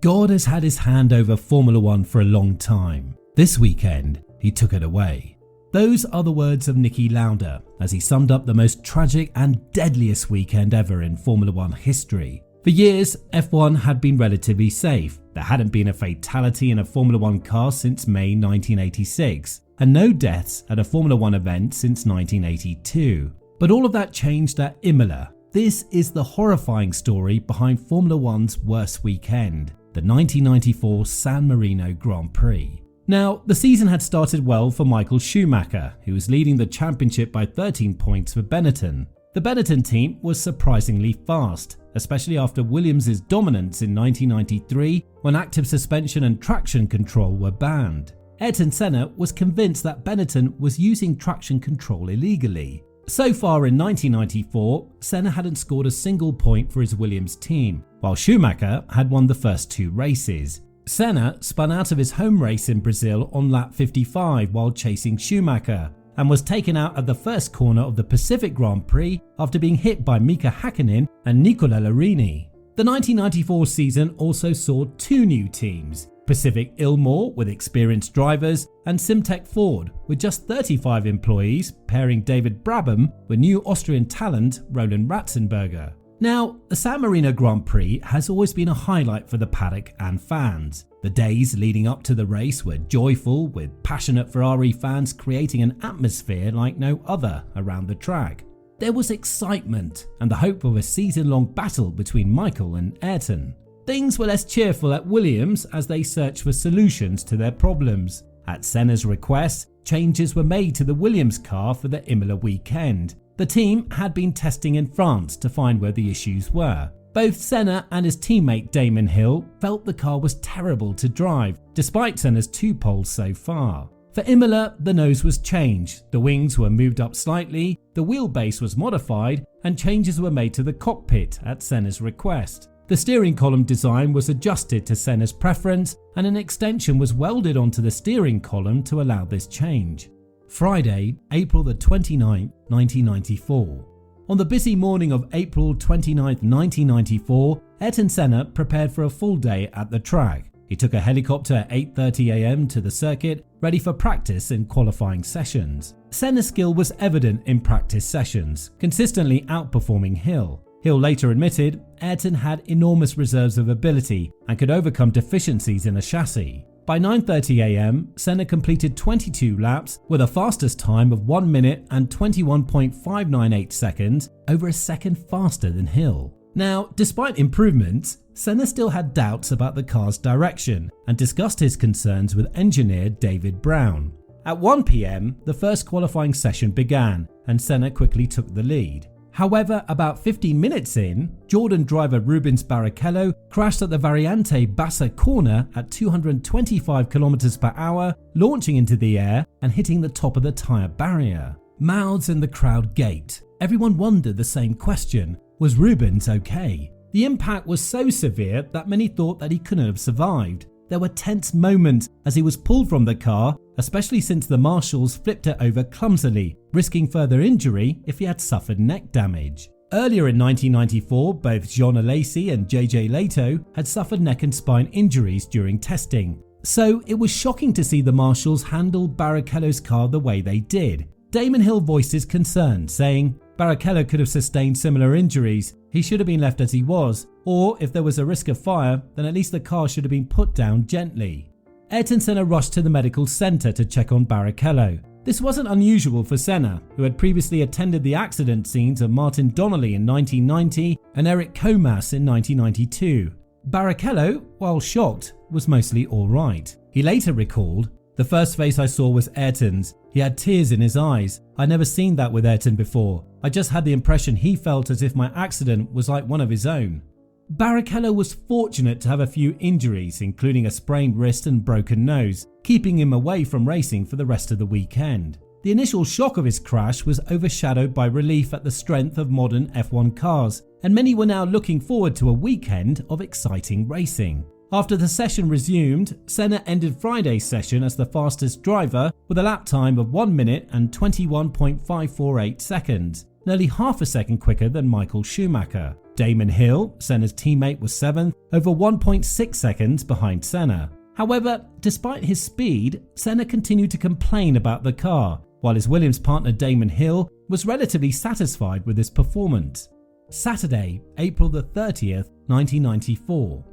God has had his hand over Formula One for a long time. This weekend, he took it away. Those are the words of Niki Lauda as he summed up the most tragic and deadliest weekend ever in Formula One history. For years, F1 had been relatively safe. There hadn't been a fatality in a Formula One car since May 1986, and no deaths at a Formula One event since 1982. But all of that changed at Imola. This is the horrifying story behind Formula One's worst weekend, the 1994 San Marino Grand Prix. Now, the season had started well for Michael Schumacher, who was leading the championship by 13 points for Benetton. The Benetton team was surprisingly fast, especially after Williams' dominance in 1993 when active suspension and traction control were banned. Ayrton Senna was convinced that Benetton was using traction control illegally. So far in 1994, Senna hadn't scored a single point for his Williams team, while Schumacher had won the first two races. Senna spun out of his home race in Brazil on lap 55 while chasing Schumacher, and was taken out at the first corner of the Pacific Grand Prix after being hit by Mika Häkkinen and Nicola Larini. The 1994 season also saw two new teams, Pacific Ilmor with experienced drivers and Simtek Ford with just 35 employees, pairing David Brabham with new Austrian talent Roland Ratzenberger. Now, the San Marino Grand Prix has always been a highlight for the paddock and fans. The days leading up to the race were joyful, with passionate Ferrari fans creating an atmosphere like no other around the track. There was excitement and the hope of a season-long battle between Michael and Ayrton. Things were less cheerful at Williams as they searched for solutions to their problems. At Senna's request, changes were made to the Williams car for the Imola weekend. The team had been testing in France to find where the issues were. Both Senna and his teammate Damon Hill felt the car was terrible to drive, despite Senna's 2 poles so far. For Imola, the nose was changed, the wings were moved up slightly, the wheelbase was modified, and changes were made to the cockpit at Senna's request. The steering column design was adjusted to Senna's preference, and an extension was welded onto the steering column to allow this change. Friday, April the 29th, 1994. On the busy morning of April 29th, 1994, Ayrton Senna prepared for a full day at the track. He took a helicopter at 8:30 am to the circuit, ready for practice and qualifying sessions. Senna's skill was evident in practice sessions, consistently outperforming Hill. Hill later admitted Ayrton had enormous reserves of ability and could overcome deficiencies in a chassis. By 9:30 am, Senna completed 22 laps with a fastest time of 1 minute and 21.598 seconds, over a second faster than Hill. Now, despite improvements, Senna still had doubts about the car's direction and discussed his concerns with engineer David Brown. At 1 p.m, the first qualifying session began and Senna quickly took the lead. However, about 15 minutes in, Jordan driver Rubens Barrichello crashed at the Variante Bassa corner at 225 km per hour, launching into the air and hitting the top of the tyre barrier. Mouths in the crowd gaped. Everyone wondered the same question: was Rubens okay? The impact was so severe that many thought that he couldn't have survived. There were tense moments as he was pulled from the car, especially since the marshals flipped it over clumsily, risking further injury if he had suffered neck damage. Earlier in 1994, both Jean Alesi and JJ Leto had suffered neck and spine injuries during testing, so it was shocking to see the marshals handle Barrichello's car the way they did. Damon Hill voiced his concern, saying, "Barrichello could have sustained similar injuries. He should have been left as he was, or if there was a risk of fire, then at least the car should have been put down gently." Ayrton Senna rushed to the medical centre to check on Barrichello. This wasn't unusual for Senna, who had previously attended the accident scenes of Martin Donnelly in 1990 and Eric Comas in 1992. Barrichello, while shocked, was mostly alright. He later recalled, "The first face I saw was Ayrton's. He had tears in his eyes. I'd never seen that with Ayrton before. I just had the impression he felt as if my accident was like one of his own." Barrichello was fortunate to have a few injuries, including a sprained wrist and broken nose, keeping him away from racing for the rest of the weekend. The initial shock of his crash was overshadowed by relief at the strength of modern F1 cars, and many were now looking forward to a weekend of exciting racing. After the session resumed, Senna ended Friday's session as the fastest driver with a lap time of 1 minute and 21.548 seconds, nearly half a second quicker than Michael Schumacher. Damon Hill, Senna's teammate, was 7th, over 1.6 seconds behind Senna. However, despite his speed, Senna continued to complain about the car, while his Williams partner Damon Hill was relatively satisfied with his performance. Saturday, April the 30th, 1994.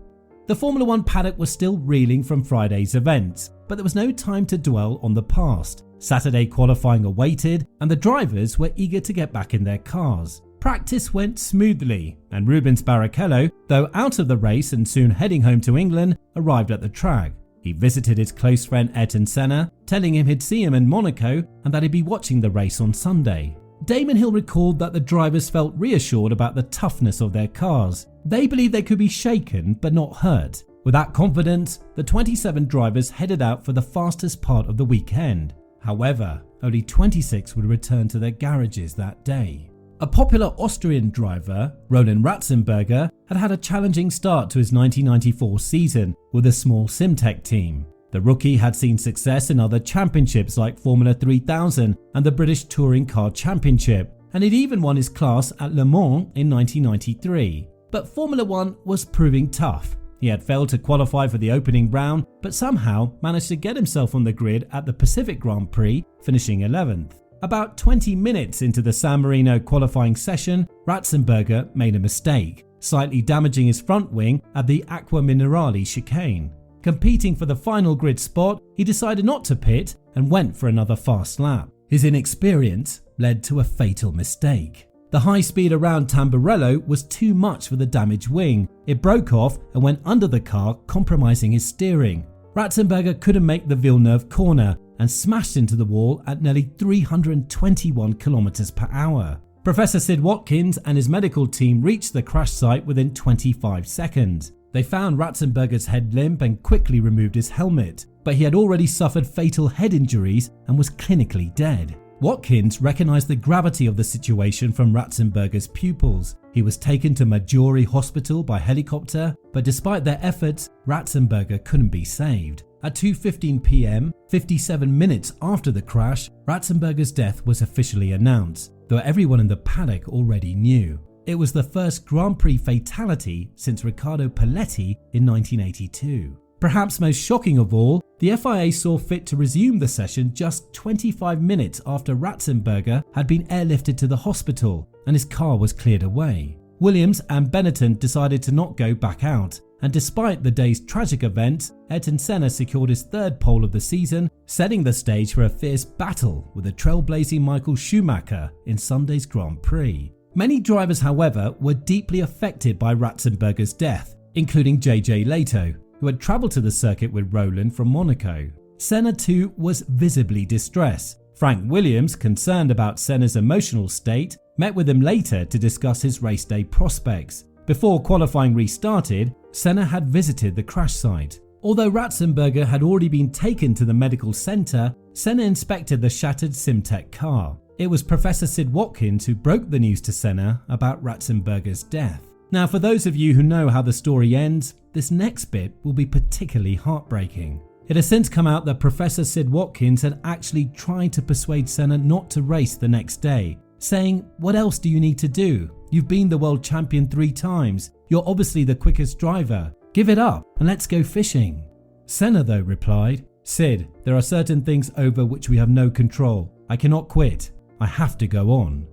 The Formula One paddock was still reeling from Friday's events, but there was no time to dwell on the past. Saturday qualifying awaited, and the drivers were eager to get back in their cars. Practice went smoothly, and Rubens Barrichello, though out of the race and soon heading home to England, arrived at the track. He visited his close friend Ayrton Senna, telling him he'd see him in Monaco and that he'd be watching the race on Sunday. Damon Hill recalled that the drivers felt reassured about the toughness of their cars. They believed they could be shaken but not hurt. With that confidence, the 27 drivers headed out for the fastest part of the weekend. However, only 26 would return to their garages that day. A popular Austrian driver, Roland Ratzenberger, had a challenging start to his 1994 season with a small Simtech team. The rookie had seen success in other championships like Formula 3000 and the British Touring Car Championship, and he'd even won his class at Le Mans in 1993. But Formula One was proving tough. He had failed to qualify for the opening round, but somehow managed to get himself on the grid at the Pacific Grand Prix, finishing 11th. About 20 minutes into the San Marino qualifying session, Ratzenberger made a mistake, slightly damaging his front wing at the Acqua Minerali chicane. Competing for the final grid spot, he decided not to pit and went for another fast lap. His inexperience led to a fatal mistake. The high speed around Tamburello was too much for the damaged wing. It broke off and went under the car, compromising his steering. Ratzenberger couldn't make the Villeneuve corner and smashed into the wall at nearly 321 km/h. Professor Sid Watkins and his medical team reached the crash site within 25 seconds. They found Ratzenberger's head limp and quickly removed his helmet, but he had already suffered fatal head injuries and was clinically dead. Watkins recognized the gravity of the situation from Ratzenberger's pupils. He was taken to Maggiore Hospital by helicopter, but despite their efforts, Ratzenberger couldn't be saved. At 2:15 p.m., 57 minutes after the crash, Ratzenberger's death was officially announced, though everyone in the paddock already knew. It was the first Grand Prix fatality since Riccardo Paletti in 1982. Perhaps most shocking of all, the FIA saw fit to resume the session just 25 minutes after Ratzenberger had been airlifted to the hospital and his car was cleared away. Williams and Benetton decided to not go back out, and despite the day's tragic events, Ayrton Senna secured his third pole of the season, setting the stage for a fierce battle with the trailblazing Michael Schumacher in Sunday's Grand Prix. Many drivers, however, were deeply affected by Ratzenberger's death, including JJ Leto, who had travelled to the circuit with Roland from Monaco. Senna too was visibly distressed. Frank Williams, concerned about Senna's emotional state, met with him later to discuss his race day prospects. Before qualifying restarted, Senna had visited the crash site. Although Ratzenberger had already been taken to the medical centre, Senna inspected the shattered Simtech car. It was Professor Sid Watkins who broke the news to Senna about Ratzenberger's death. Now, for those of you who know how the story ends, this next bit will be particularly heartbreaking. It has since come out that Professor Sid Watkins had actually tried to persuade Senna not to race the next day, saying, "What else do you need to do? You've been the world champion 3 times. You're obviously the quickest driver. Give it up and let's go fishing." Senna, though, replied, "Sid, there are certain things over which we have no control. I cannot quit. I have to go on."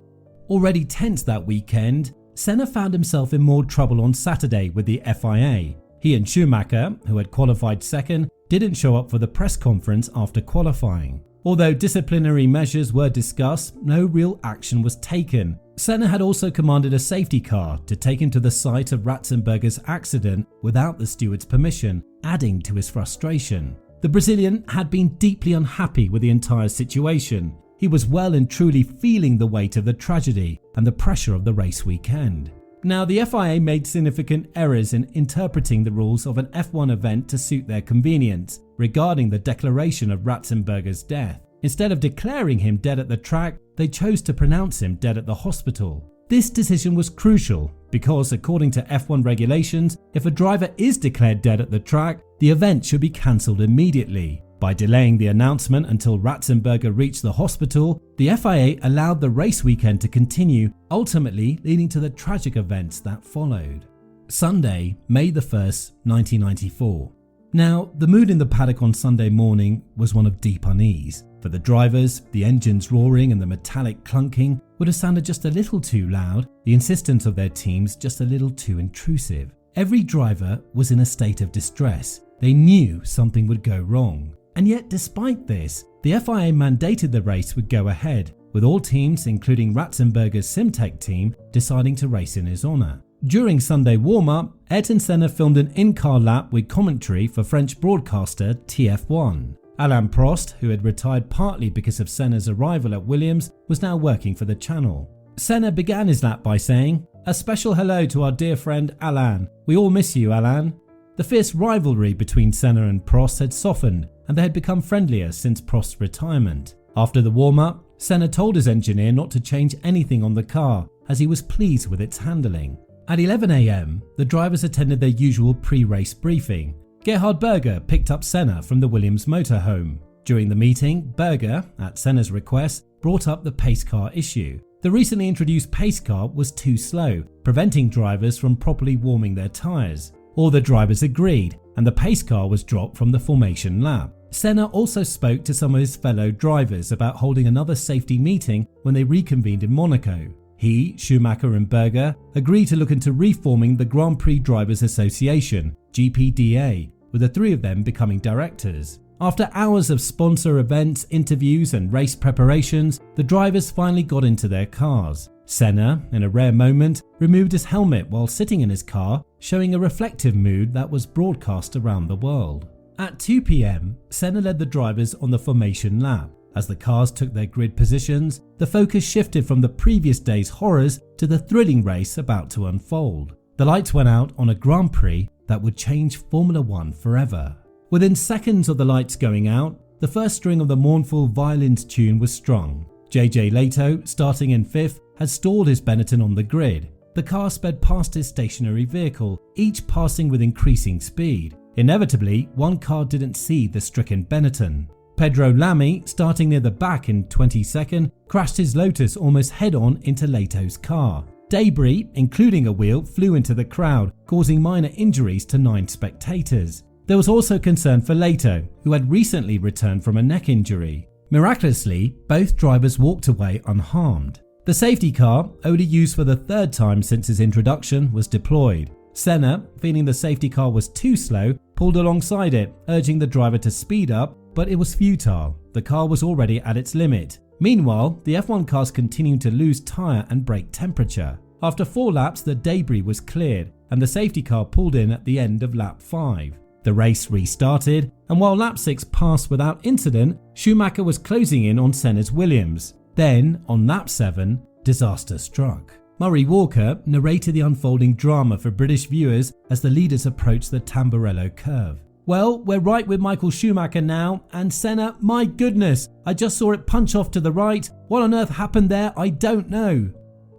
Already tense that weekend, Senna found himself in more trouble on Saturday with the FIA. He and Schumacher, who had qualified second, didn't show up for the press conference after qualifying. Although disciplinary measures were discussed, no real action was taken. Senna had also commanded a safety car to take him to the site of Ratzenberger's accident without the steward's permission, adding to his frustration. The Brazilian had been deeply unhappy with the entire situation. He was well and truly feeling the weight of the tragedy and the pressure of the race weekend. Now, the FIA made significant errors in interpreting the rules of an F1 event to suit their convenience regarding the declaration of Ratzenberger's death. Instead of declaring him dead at the track, they chose to pronounce him dead at the hospital. This decision was crucial because, according to F1 regulations, if a driver is declared dead at the track, the event should be cancelled immediately. By delaying the announcement until Ratzenberger reached the hospital, the FIA allowed the race weekend to continue, ultimately leading to the tragic events that followed. Sunday, May 1st, 1994. Now, the mood in the paddock on Sunday morning was one of deep unease. For the drivers, the engines roaring and the metallic clunking would have sounded just a little too loud, the insistence of their teams just a little too intrusive. Every driver was in a state of distress. They knew something would go wrong. And yet, despite this, the FIA mandated the race would go ahead, with all teams, including Ratzenberger's Simtech team, deciding to race in his honour. During Sunday warm-up, Ayrton Senna filmed an in-car lap with commentary for French broadcaster TF1. Alain Prost, who had retired partly because of Senna's arrival at Williams, was now working for the channel. Senna began his lap by saying, "A special hello to our dear friend Alain. We all miss you, Alain." The fierce rivalry between Senna and Prost had softened, and they had become friendlier since Prost's retirement. After the warm-up, Senna told his engineer not to change anything on the car, as he was pleased with its handling. At 11 a.m, the drivers attended their usual pre-race briefing. Gerhard Berger picked up Senna from the Williams motorhome. During the meeting, Berger, at Senna's request, brought up the pace car issue. The recently introduced pace car was too slow, preventing drivers from properly warming their tyres. All the drivers agreed, and the pace car was dropped from the formation lap. Senna also spoke to some of his fellow drivers about holding another safety meeting when they reconvened in Monaco. He, Schumacher and Berger agreed to look into reforming the Grand Prix Drivers Association, GPDA, with the three of them becoming directors. After hours of sponsor events, interviews and race preparations, the drivers finally got into their cars. Senna, in a rare moment, removed his helmet while sitting in his car, showing a reflective mood that was broadcast around the world. At 2 p.m, Senna led the drivers on the formation lap. As the cars took their grid positions, the focus shifted from the previous day's horrors to the thrilling race about to unfold. The lights went out on a Grand Prix that would change Formula One forever. Within seconds of the lights going out, the first string of the mournful violins tune was strung. JJ Leto, starting in fifth, had stalled his Benetton on the grid. The car sped past his stationary vehicle, each passing with increasing speed. Inevitably, one car didn't see the stricken Benetton. Pedro Lamy, starting near the back in 22nd, crashed his Lotus almost head-on into Leto's car. Debris, including a wheel, flew into the crowd, causing minor injuries to 9 spectators. There was also concern for Leto, who had recently returned from a neck injury. Miraculously, both drivers walked away unharmed. The safety car, only used for the third time since its introduction, was deployed. Senna, feeling the safety car was too slow, pulled alongside it, urging the driver to speed up, but it was futile. The car was already at its limit. Meanwhile, the F1 cars continued to lose tyre and brake temperature. After 4 laps, the debris was cleared and the safety car pulled in at the end of lap 5. The race restarted, and while lap 6 passed without incident, Schumacher was closing in on Senna's Williams. Then, on lap 7, disaster struck. Murray Walker narrated the unfolding drama for British viewers as the leaders approached the Tamburello curve. "Well, we're right with Michael Schumacher now, and Senna, my goodness, I just saw it punch off to the right. What on earth happened there? I don't know."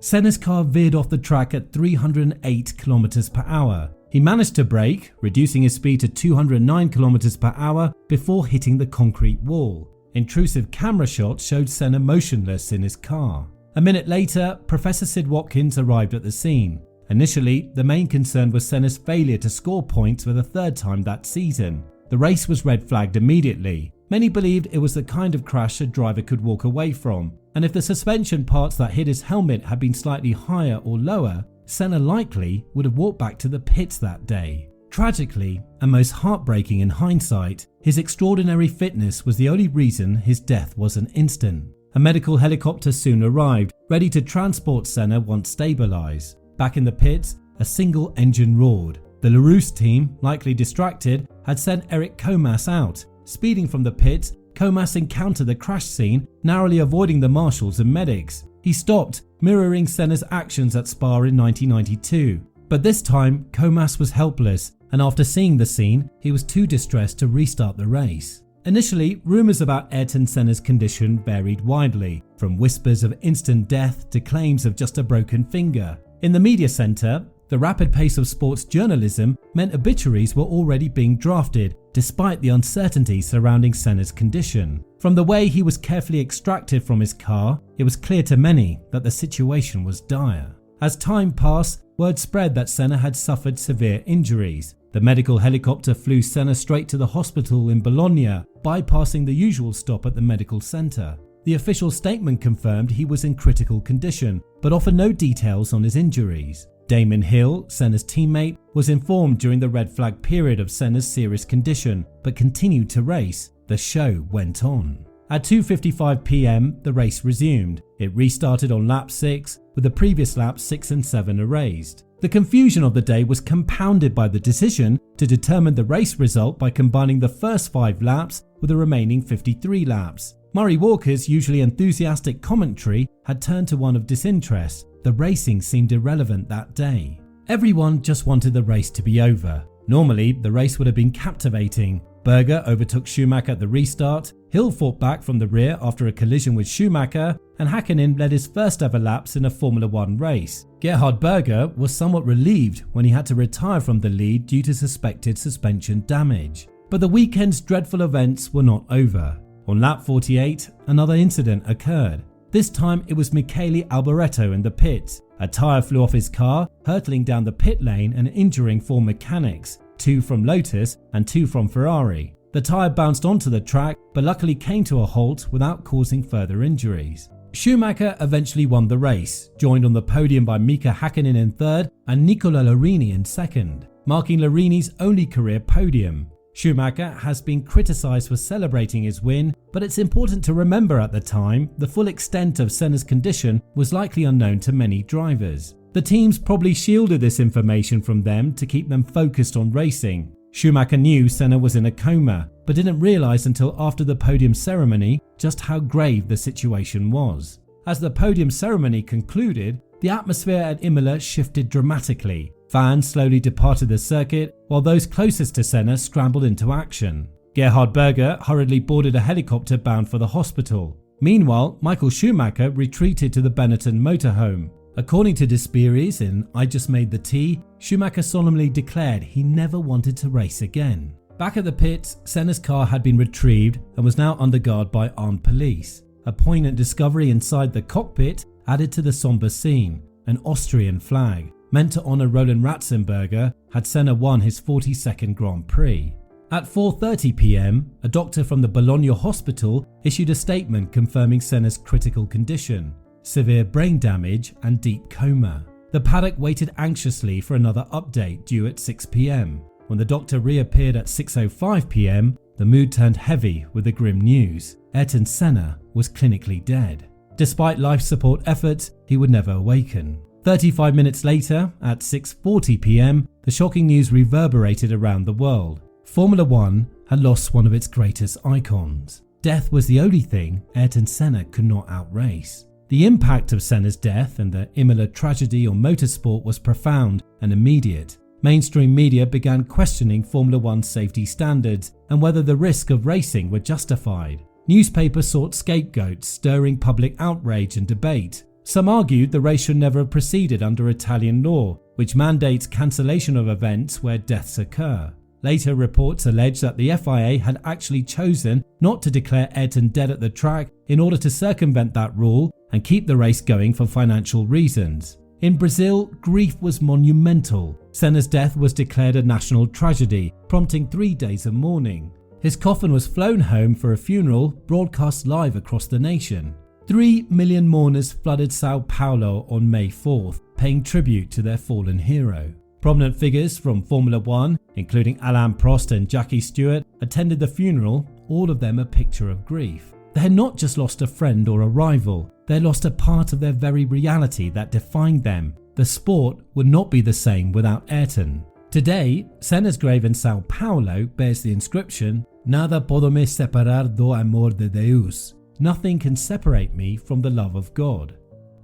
Senna's car veered off the track at 308 km per hour. He managed to brake, reducing his speed to 209 km per hour before hitting the concrete wall. Intrusive camera shots showed Senna motionless in his car. A minute later, Professor Sid Watkins arrived at the scene. Initially, the main concern was Senna's failure to score points for the third time that season. The race was red flagged immediately. Many believed it was the kind of crash a driver could walk away from, and if the suspension parts that hit his helmet had been slightly higher or lower, Senna likely would have walked back to the pits that day. Tragically, and most heartbreaking in hindsight, his extraordinary fitness was the only reason his death wasn't instant. A medical helicopter soon arrived, ready to transport Senna once stabilised. Back in the pits, a single engine roared. The Larousse team, likely distracted, had sent Eric Comas out. Speeding from the pits, Comas encountered the crash scene, narrowly avoiding the marshals and medics. He stopped, mirroring Senna's actions at Spa in 1992. But this time, Comas was helpless, and after seeing the scene, he was too distressed to restart the race. Initially, rumours about Ayrton Senna's condition varied widely, from whispers of instant death to claims of just a broken finger. In the media centre, the rapid pace of sports journalism meant obituaries were already being drafted, despite the uncertainty surrounding Senna's condition. From the way he was carefully extracted from his car, it was clear to many that the situation was dire. As time passed, word spread that Senna had suffered severe injuries. The medical helicopter flew Senna straight to the hospital in Bologna, bypassing the usual stop at the medical centre. The official statement confirmed he was in critical condition, but offered no details on his injuries. Damon Hill, Senna's teammate, was informed during the red flag period of Senna's serious condition, but continued to race. The show went on. At 2:55 p.m, the race resumed. It restarted on lap 6, with the previous laps 6 and 7 erased. The confusion of the day was compounded by the decision to determine the race result by combining the first 5 laps with the remaining 53 laps. Murray Walker's usually enthusiastic commentary had turned to one of disinterest. The racing seemed irrelevant that day. Everyone just wanted the race to be over. Normally, the race would have been captivating. Berger overtook Schumacher at the restart, Hill fought back from the rear after a collision with Schumacher, and Häkkinen led his first ever laps in a Formula 1 race. Gerhard Berger was somewhat relieved when he had to retire from the lead due to suspected suspension damage. But the weekend's dreadful events were not over. On lap 48, another incident occurred. This time it was Michele Alboreto in the pits. A tyre flew off his car, hurtling down the pit lane and injuring 4 mechanics, 2 from Lotus and 2 from Ferrari. The tyre bounced onto the track but luckily came to a halt without causing further injuries. Schumacher eventually won the race, joined on the podium by Mika Häkkinen in third and Nicola Larini in second, marking Larini's only career podium. Schumacher has been criticised for celebrating his win, but it's important to remember at the time the full extent of Senna's condition was likely unknown to many drivers. The teams probably shielded this information from them to keep them focused on racing. Schumacher knew Senna was in a coma, but didn't realise until after the podium ceremony just how grave the situation was. As the podium ceremony concluded, the atmosphere at Imola shifted dramatically. Fans slowly departed the circuit, while those closest to Senna scrambled into action. Gerhard Berger hurriedly boarded a helicopter bound for the hospital. Meanwhile, Michael Schumacher retreated to the Benetton motorhome. According to Despires in I Just Made the Tea, Schumacher solemnly declared he never wanted to race again. Back at the pits, Senna's car had been retrieved and was now under guard by armed police. A poignant discovery inside the cockpit added to the somber scene: an Austrian flag. Meant to honour Roland Ratzenberger, had Senna won his 42nd Grand Prix. At 4:30 p.m, a doctor from the Bologna hospital issued a statement confirming Senna's critical condition: severe brain damage and deep coma. The paddock waited anxiously for another update due at 6 p.m. When the doctor reappeared at 6:05 p.m, the mood turned heavy with the grim news: Ayrton Senna was clinically dead. Despite life support efforts, he would never awaken. 35 minutes later, at 6:40 p.m, the shocking news reverberated around the world. Formula 1 had lost one of its greatest icons. Death was the only thing Ayrton Senna could not outrace. The impact of Senna's death and the Imola tragedy on motorsport was profound and immediate. Mainstream media began questioning Formula 1's safety standards and whether the risk of racing were justified. Newspapers sought scapegoats, stirring public outrage and debate. Some argued the race should never have proceeded under Italian law, which mandates cancellation of events where deaths occur. Later reports alleged that the FIA had actually chosen not to declare Ayrton dead at the track in order to circumvent that rule and keep the race going for financial reasons. In Brazil, grief was monumental. Senna's death was declared a national tragedy, prompting 3 days of mourning. His coffin was flown home for a funeral broadcast live across the nation. 3 million mourners flooded Sao Paulo on May 4th, paying tribute to their fallen hero. Prominent figures from Formula 1, including Alain Prost and Jackie Stewart, attended the funeral, all of them a picture of grief. They had not just lost a friend or a rival, they had lost a part of their very reality that defined them. The sport would not be the same without Ayrton. Today, Senna's grave in Sao Paulo bears the inscription, "Nada pode me separar do amor de Deus." Nothing can separate me from the love of God.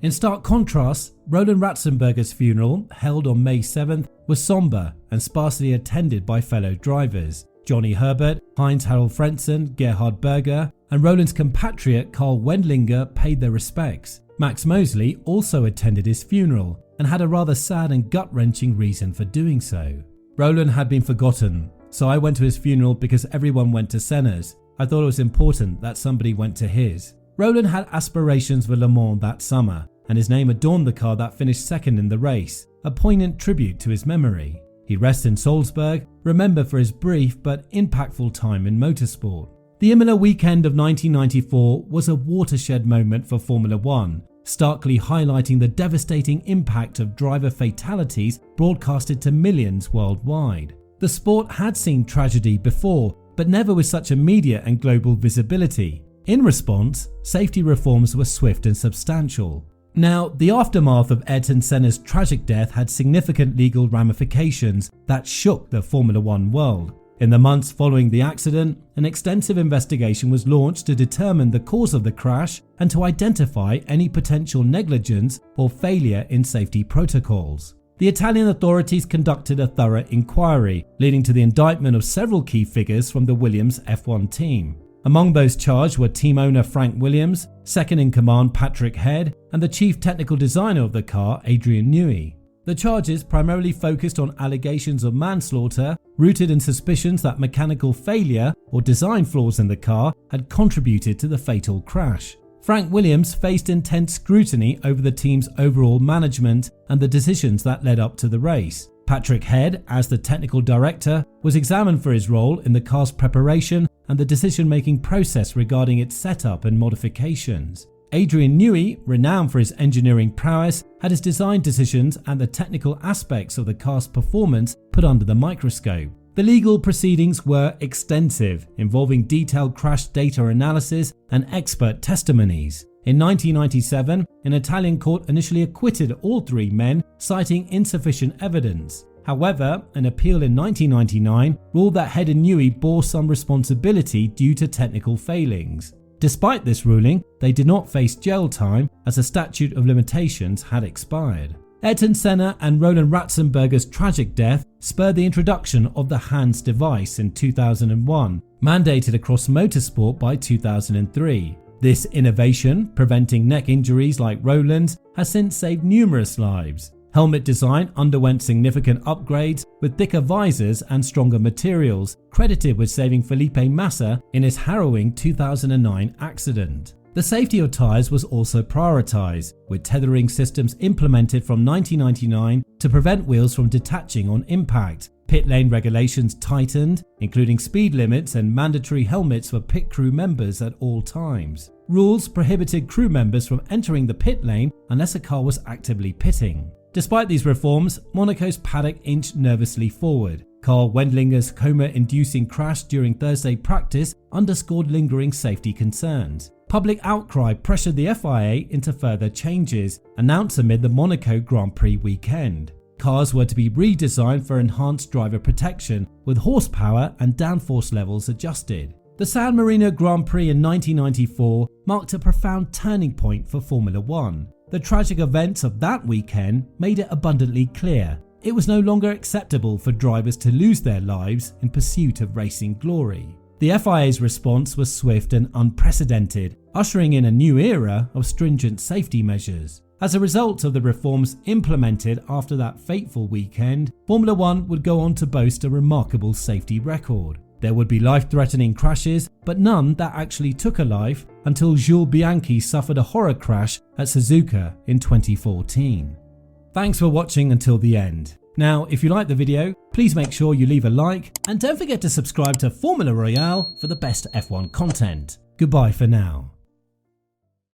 In stark contrast, Roland Ratzenberger's funeral, held on May 7th, was somber and sparsely attended by fellow drivers. Johnny Herbert, Heinz-Harald Frentzen, Gerhard Berger, and Roland's compatriot Karl Wendlinger paid their respects. Max Mosley also attended his funeral and had a rather sad and gut-wrenching reason for doing so. Roland had been forgotten. so I went to his funeral because everyone went to Senna's. I thought it was important that somebody went to his. Roland had aspirations for Le Mans that summer, and his name adorned the car that finished second in the race, a poignant tribute to his memory. He rests in Salzburg, remembered for his brief but impactful time in motorsport. The Imola weekend of 1994 was a watershed moment for Formula One, starkly highlighting the devastating impact of driver fatalities broadcasted to millions worldwide. The sport had seen tragedy before, but never with such immediate and global visibility. In response, safety reforms were swift and substantial. Now, the aftermath of Ayrton Senna's tragic death had significant legal ramifications that shook the Formula One world. In the months following the accident, an extensive investigation was launched to determine the cause of the crash and to identify any potential negligence or failure in safety protocols. The Italian authorities conducted a thorough inquiry, leading to the indictment of several key figures from the Williams F1 team. Among those charged were team owner Frank Williams, second in command Patrick Head, and the chief technical designer of the car, Adrian Newey. The charges primarily focused on allegations of manslaughter, rooted in suspicions that mechanical failure or design flaws in the car had contributed to the fatal crash. Frank Williams faced intense scrutiny over the team's overall management and the decisions that led up to the race. Patrick Head, as the technical director, was examined for his role in the car's preparation and the decision-making process regarding its setup and modifications. Adrian Newey, renowned for his engineering prowess, had his design decisions and the technical aspects of the car's performance put under the microscope. The legal proceedings were extensive, involving detailed crash data analysis and expert testimonies. In 1997, an Italian court initially acquitted all three men, citing insufficient evidence. However, an appeal in 1999 ruled that Head and Newey bore some responsibility due to technical failings. Despite this ruling, they did not face jail time as the statute of limitations had expired. Ayrton Senna and Roland Ratzenberger's tragic death spurred the introduction of the HANS device in 2001, mandated across motorsport by 2003. This innovation, preventing neck injuries like Roland's, has since saved numerous lives. Helmet design underwent significant upgrades with thicker visors and stronger materials, credited with saving Felipe Massa in his harrowing 2009 accident. The safety of tyres was also prioritised, with tethering systems implemented from 1999 to prevent wheels from detaching on impact. Pit lane regulations tightened, including speed limits and mandatory helmets for pit crew members at all times. Rules prohibited crew members from entering the pit lane unless a car was actively pitting. Despite these reforms, Monaco's paddock inched nervously forward. Carl Wendlinger's coma-inducing crash during Thursday practice underscored lingering safety concerns. Public outcry pressured the FIA into further changes, announced amid the Monaco Grand Prix weekend. Cars were to be redesigned for enhanced driver protection, with horsepower and downforce levels adjusted. The San Marino Grand Prix in 1994 marked a profound turning point for Formula One. The tragic events of that weekend made it abundantly clear it was no longer acceptable for drivers to lose their lives in pursuit of racing glory. The FIA's response was swift and unprecedented, ushering in a new era of stringent safety measures. As a result of the reforms implemented after that fateful weekend, Formula One would go on to boast a remarkable safety record. There would be life-threatening crashes, but none that actually took a life until Jules Bianchi suffered a horror crash at Suzuka in 2014. Thanks for watching until the end. Now, if you like the video, please make sure you leave a like and don't forget to subscribe to Formula Royale for the best F1 content. Goodbye for now.